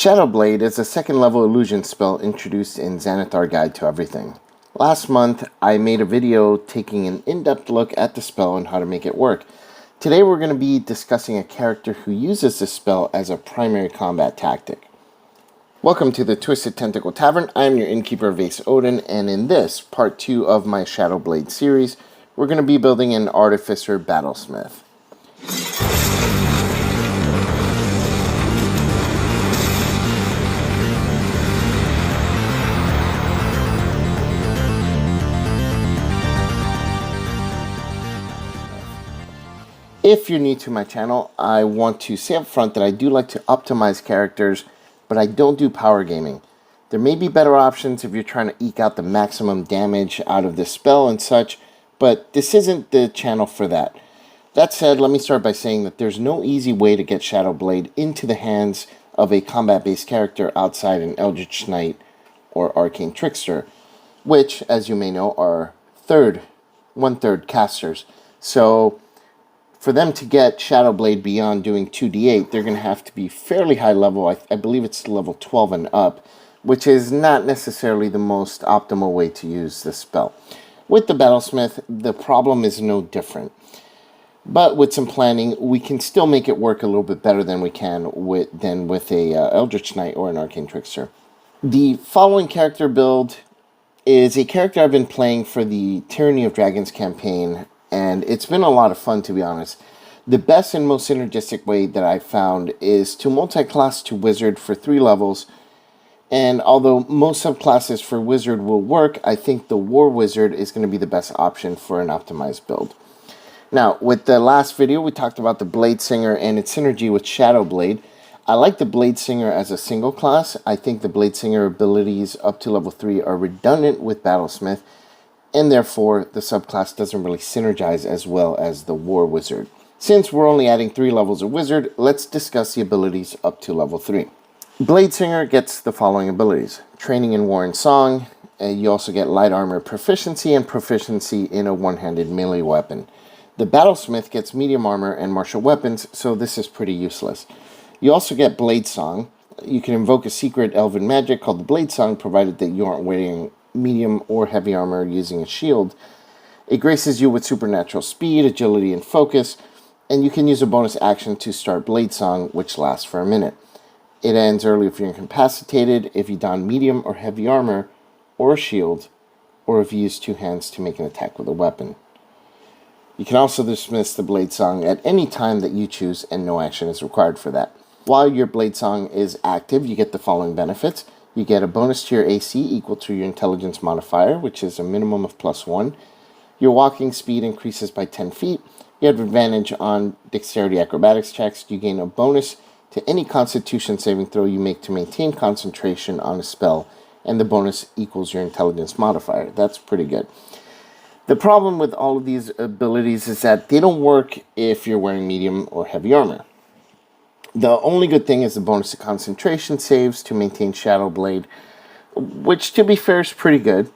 Shadowblade is a second level illusion spell introduced in Xanathar Guide to Everything. Last month, I made a video taking an in-depth look at the spell and how to make it work. Today we're going to be discussing a character who uses this spell as a primary combat tactic. Welcome to the Twisted Tentacle Tavern. I am your Innkeeper, Vase Odin, and in this, part 2 of my Shadowblade series, we're going to be building an Artificer Battlesmith. If you're new to my channel, I want to say up front that I do like to optimize characters, but I don't do power gaming. There may be better options if you're trying to eke out the maximum damage out of this spell and such, but this isn't the channel for that. That said, let me start by saying that there's no easy way to get Shadowblade into the hands of a combat-based character outside an Eldritch Knight or Arcane Trickster, which, as you may know, are one-third casters. So for them to get Shadowblade beyond doing 2d8, they're going to have to be fairly high level. I believe it's level 12 and up, which is not necessarily the most optimal way to use this spell. With the Battlesmith, the problem is no different. But with some planning, we can still make it work a little bit better than we can with a Eldritch Knight or an Arcane Trickster. The following character build is a character I've been playing for the Tyranny of Dragons campaign, and it's been a lot of fun, to be honest. The best and most synergistic way that I've found is to multi-class to Wizard for 3 levels. And although most subclasses for Wizard will work, I think the War Wizard is going to be the best option for an optimized build. Now, with the last video, we talked about the Blade Singer and its synergy with Shadowblade. I like the Blade Singer as a single class. I think the Blade Singer abilities up to level 3 are redundant with Battlesmith, and therefore the subclass doesn't really synergize as well as the War Wizard. Since we're only adding 3 levels of Wizard, let's discuss the abilities up to level 3. Blade Singer gets the following abilities: Training in War and Song, and you also get Light Armor Proficiency and Proficiency in a one-handed melee weapon. The Battlesmith gets Medium Armor and Martial Weapons, so this is pretty useless. You also get Blade Song. You can invoke a secret elven magic called the Blade Song, provided that you aren't wearing medium or heavy armor using a shield. It graces you with supernatural speed, agility, and focus, and you can use a bonus action to start Blade Song, which lasts for a minute. It ends early if you're incapacitated, if you don medium or heavy armor, or a shield, or if you use 2 hands to make an attack with a weapon. You can also dismiss the Blade Song at any time that you choose, and no action is required for that. While your Blade Song is active, you get the following benefits. You get a bonus to your AC equal to your intelligence modifier, which is a minimum of +1. Your walking speed increases by 10 feet. You have advantage on dexterity acrobatics checks. You gain a bonus to any constitution saving throw you make to maintain concentration on a spell, and the bonus equals your intelligence modifier. That's pretty good. The problem with all of these abilities is that they don't work if you're wearing medium or heavy armor. The only good thing is the bonus to concentration saves to maintain Shadowblade, which, to be fair, is pretty good.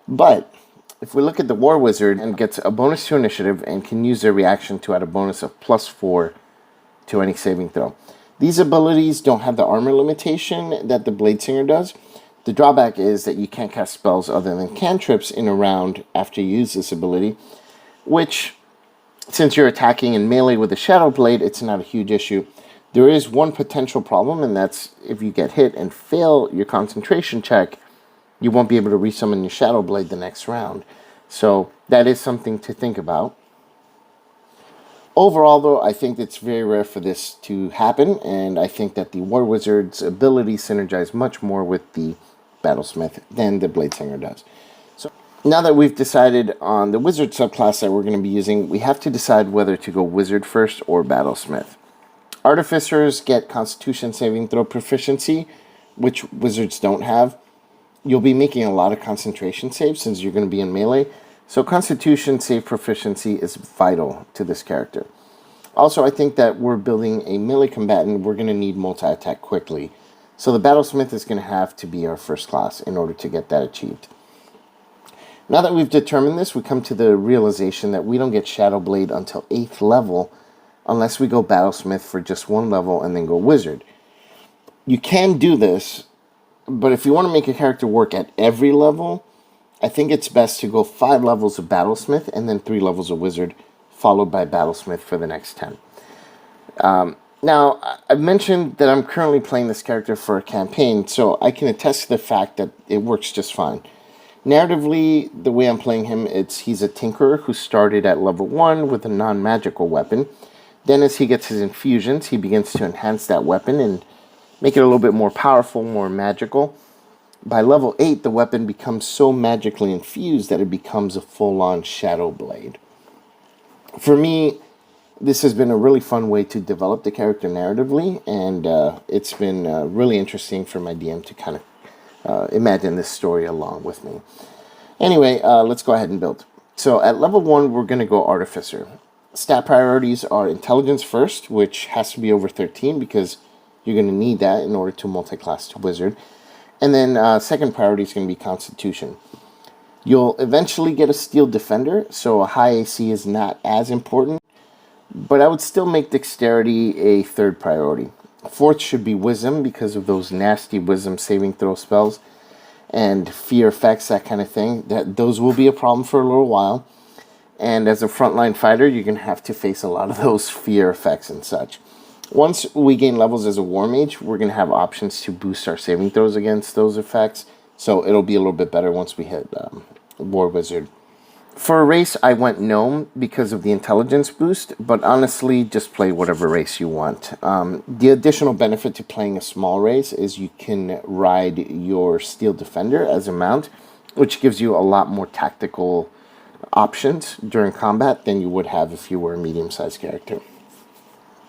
But if we look at the War Wizard, and gets a bonus to initiative and can use their reaction to add a bonus of +4 to any saving throw. These abilities don't have the armor limitation that the Blade Singer does. The drawback is that you can't cast spells other than cantrips in a round after you use this ability, which, since you're attacking in melee with the Shadowblade, it's not a huge issue. There is one potential problem, and that's if you get hit and fail your concentration check, you won't be able to resummon your Shadowblade the next round. So that is something to think about. Overall, though, I think it's very rare for this to happen, and I think that the War Wizard's ability synergize much more with the Battlesmith than the Blade Singer does. So now that we've decided on the Wizard subclass that we're going to be using, we have to decide whether to go Wizard first or Battlesmith. Artificers get Constitution saving throw proficiency, which Wizards don't have. You'll be making a lot of concentration saves since you're going to be in melee, so Constitution save proficiency is vital to this character. Also, I think that we're building a melee combatant. We're going to need multi-attack quickly, so the Battlesmith is going to have to be our first class in order to get that achieved. Now that we've determined this, we come to the realization that we don't get Shadowblade until 8th level, unless we go Battlesmith for just 1 level and then go Wizard. You can do this, but if you want to make a character work at every level, I think it's best to go 5 levels of Battlesmith and then 3 levels of Wizard, followed by Battlesmith for the next 10. Now, I've mentioned that I'm currently playing this character for a campaign, so I can attest to the fact that it works just fine. Narratively, the way I'm playing him, he's a tinkerer who started at level 1 with a non-magical weapon. Then as he gets his infusions, he begins to enhance that weapon and make it a little bit more powerful, more magical. By level 8, the weapon becomes so magically infused that it becomes a full-on shadow blade. For me, this has been a really fun way to develop the character narratively, and it's been really interesting for my DM to kind of imagine this story along with me. Anyway, let's go ahead and build. So at level 1, we're going to go Artificer. Stat priorities are Intelligence first, which has to be over 13 because you're going to need that in order to multi-class to Wizard. And then second priority is going to be Constitution. You'll eventually get a Steel Defender, so a high AC is not as important, but I would still make Dexterity a third priority. Fourth should be Wisdom because of those nasty Wisdom saving throw spells and fear effects, that kind of thing. Those will be a problem for a little while. And as a frontline fighter, you're going to have to face a lot of those fear effects and such. Once we gain levels as a War Mage, we're going to have options to boost our saving throws against those effects. So it'll be a little bit better once we hit War Wizard. For a race, I went Gnome because of the intelligence boost, but honestly, just play whatever race you want. The additional benefit to playing a small race is you can ride your Steel Defender as a mount, which gives you a lot more tactical options during combat than you would have if you were a medium-sized character.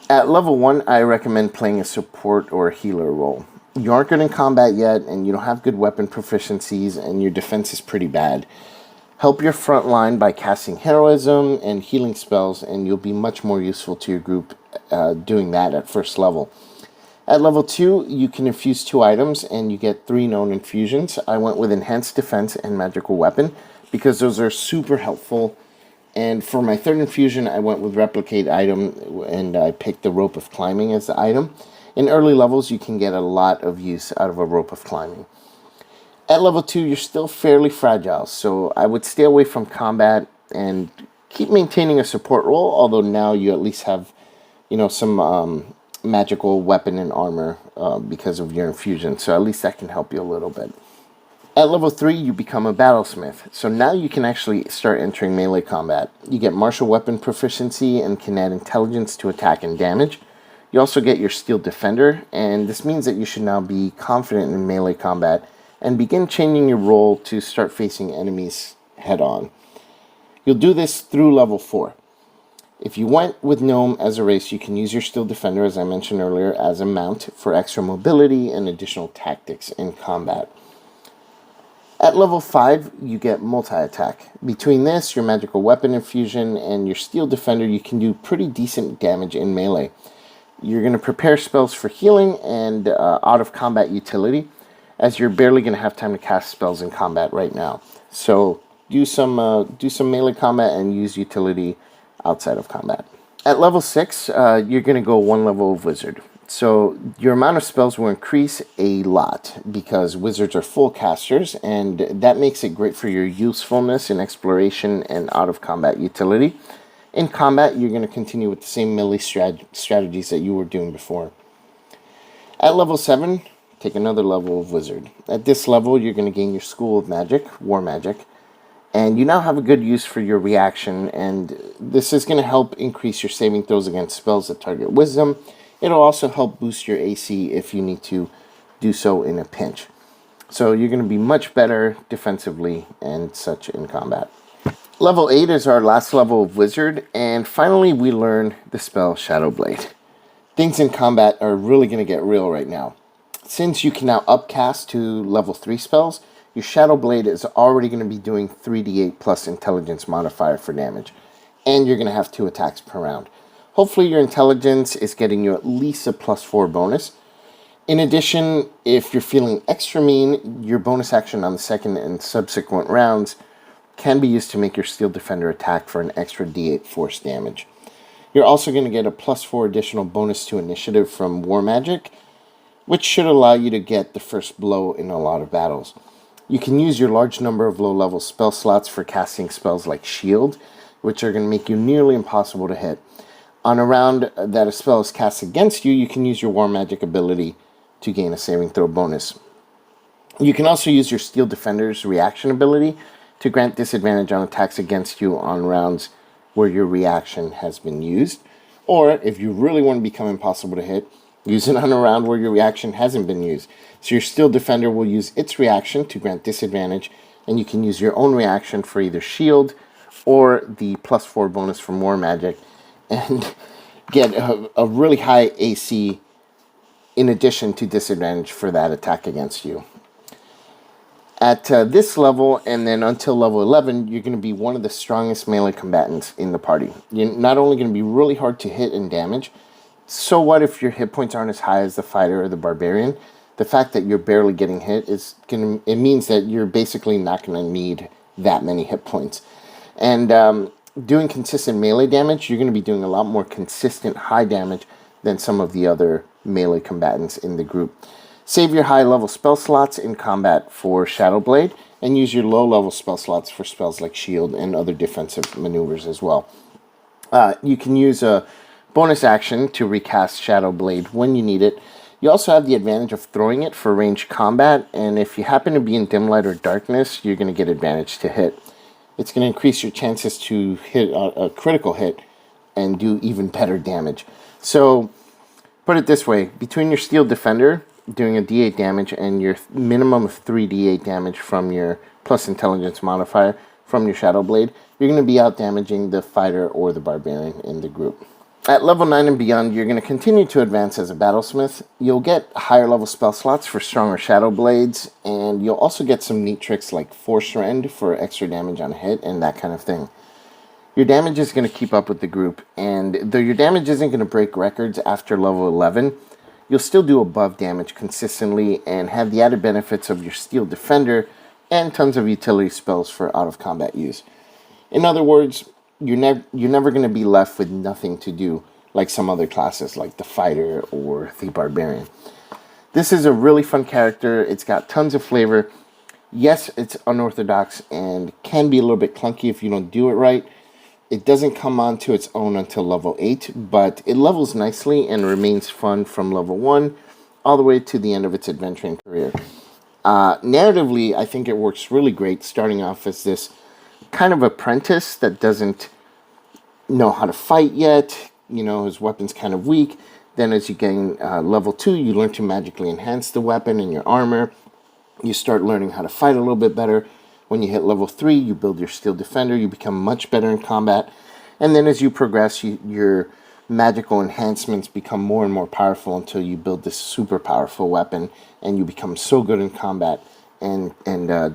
At level 1, I recommend playing a support or a healer role. You aren't good in combat yet, and you don't have good weapon proficiencies, and your defense is pretty bad. Help your front line by casting heroism and healing spells, and you'll be much more useful to your group doing that at first level. At level 2, you can infuse 2 items, and you get 3 known infusions. I went with Enhanced Defense and Magical Weapon, because those are super helpful. And for my third infusion, I went with Replicate item, and I picked the Rope of Climbing as the item. In early levels, you can get a lot of use out of a Rope of Climbing. At level 2, you're still fairly fragile, so I would stay away from combat and keep maintaining a support role, although now you at least have, some magical weapon and armor because of your infusion, so at least that can help you a little bit. At level 3, you become a Battlesmith, so now you can actually start entering melee combat. You get martial weapon proficiency and can add intelligence to attack and damage. You also get your Steel Defender, and this means that you should now be confident in melee combat and begin changing your role to start facing enemies head-on. You'll do this through level 4. If you went with Gnome as a race, you can use your Steel Defender, as I mentioned earlier, as a mount for extra mobility and additional tactics in combat. At level 5, you get multi-attack. Between this, your magical weapon infusion, and your Steel Defender, you can do pretty decent damage in melee. You're going to prepare spells for healing and out-of-combat utility, as you're barely going to have time to cast spells in combat right now. So do some melee combat and use utility outside of combat. At level 6, you're going to go 1 level of Wizard. So your amount of spells will increase a lot because wizards are full casters, and that makes it great for your usefulness in exploration and out-of-combat utility. In combat, you're going to continue with the same melee strategies that you were doing before. At level 7, take another level of Wizard. At this level, you're going to gain your School of Magic, War Magic, and you now have a good use for your reaction, and this is going to help increase your saving throws against spells that target Wisdom. It'll also help boost your AC if you need to do so in a pinch. So you're going to be much better defensively and such in combat. Level 8 is our last level of Wizard, and finally we learn the spell Shadow Blade. Things in combat are really going to get real right now. Since you can now upcast to level 3 spells, your Shadow Blade is already going to be doing 3d8 plus intelligence modifier for damage, and you're going to have 2 attacks per round. Hopefully your intelligence is getting you at least a +4 bonus. In addition, if you're feeling extra mean, your bonus action on the second and subsequent rounds can be used to make your Steel Defender attack for an extra d8 force damage. You're also going to get a +4 additional bonus to initiative from War Magic, which should allow you to get the first blow in a lot of battles. You can use your large number of low-level spell slots for casting spells like Shield, which are going to make you nearly impossible to hit. On a round that a spell is cast against you, you can use your War Magic ability to gain a saving throw bonus. You can also use your Steel Defender's reaction ability to grant disadvantage on attacks against you on rounds where your reaction has been used. Or, if you really want to become impossible to hit, use it on a round where your reaction hasn't been used. So your Steel Defender will use its reaction to grant disadvantage, and you can use your own reaction for either Shield or the +4 bonus from War Magic, and get a really high AC in addition to disadvantage for that attack against you. At this level, and then until level 11, you're going to be one of the strongest melee combatants in the party. You're not only going to be really hard to hit and damage, so what if your hit points aren't as high as the fighter or the barbarian? The fact that you're barely getting hit it means that you're basically not going to need that many hit points. And doing consistent melee damage, you're going to be doing a lot more consistent high damage than some of the other melee combatants in the group. Save your high-level spell slots in combat for Shadow Blade, and use your low-level spell slots for spells like Shield and other defensive maneuvers as well. You can use a bonus action to recast Shadow Blade when you need it. You also have the advantage of throwing it for ranged combat, and if you happen to be in dim light or darkness, you're going to get advantage to hit. It's going to increase your chances to hit a critical hit and do even better damage. So, put it this way, between your Steel Defender doing a d8 damage and your minimum of 3d8 damage from your plus intelligence modifier from your Shadow Blade, you're going to be out damaging the fighter or the barbarian in the group. At level 9 and beyond, you're going to continue to advance as a Battlesmith. You'll get higher level spell slots for stronger Shadow Blades, and you'll also get some neat tricks like Force Rend for extra damage on a hit and that kind of thing. Your damage is going to keep up with the group, and though your damage isn't going to break records after level 11, you'll still do above damage consistently and have the added benefits of your Steel Defender and tons of utility spells for out-of-combat use. In other words, you're never going to be left with nothing to do like some other classes like the Fighter or the Barbarian. This is a really fun character. It's got tons of flavor. Yes, it's unorthodox and can be a little bit clunky if you don't do it right. It doesn't come onto its own until level 8, but it levels nicely and remains fun from level 1 all the way to the end of its adventuring career. Narratively, I think it works really great, starting off as this kind of apprentice that doesn't know how to fight yet. You know, his weapon's kind of weak. Then as you gain level 2, you learn to magically enhance the weapon and your armor. You start learning how to fight a little bit better. When you hit level 3, you build your Steel Defender, you become much better in combat, and then as you progress, your magical enhancements become more and more powerful until you build this super powerful weapon, and you become so good in combat and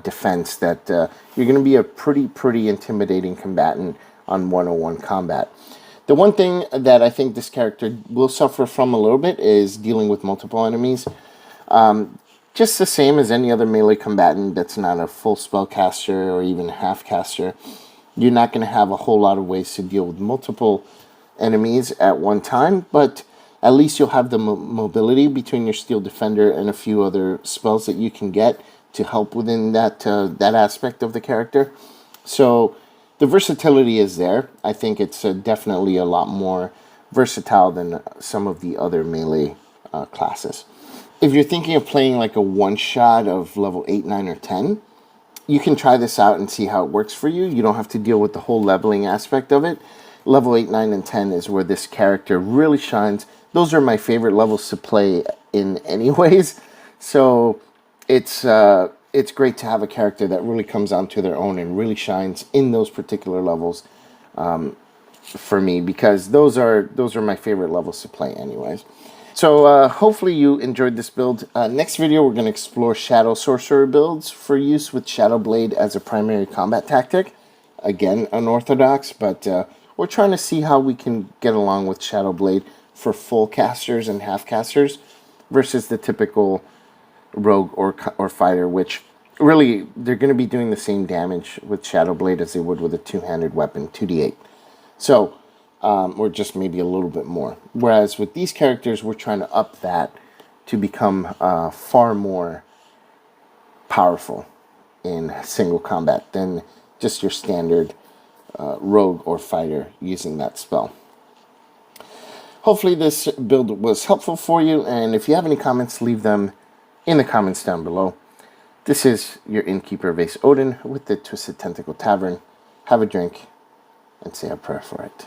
defense that you're going to be a pretty intimidating combatant on 101 combat. The one thing that I think this character will suffer from a little bit is dealing with multiple enemies. Just the same as any other melee combatant that's not a full spellcaster or even a half caster. You're not going to have a whole lot of ways to deal with multiple enemies at one time, but at least you'll have the mobility between your Steel Defender and a few other spells that you can get to help within that aspect of the character. So the versatility is there. I think it's definitely a lot more versatile than some of the other melee classes. If you're thinking of playing like a one-shot of level 8, 9, or 10, you can try this out and see how it works for you. You don't have to deal with the whole leveling aspect of it. Level 8, 9, and 10 is where this character really shines. Those are my favorite levels to play in anyways. So it's great to have a character that really comes onto their own and really shines in those particular levels for me, because those are my favorite levels to play anyways. So hopefully you enjoyed this build. Next video we're going to explore Shadow Sorcerer builds for use with Shadow Blade as a primary combat tactic. Again, unorthodox, but we're trying to see how we can get along with Shadow Blade for full casters and half casters versus the typical rogue or fighter, which really they're going to be doing the same damage with Shadow Blade as they would with a two-handed weapon, 2d8. So or just maybe a little bit more. Whereas with these characters, we're trying to up that to become far more powerful in single combat than just your standard rogue or fighter using that spell. Hopefully this build was helpful for you, and if you have any comments, leave them in the comments down below. This is your Innkeeper Vase Odin with the Twisted Tentacle Tavern. Have a drink and say a prayer for it.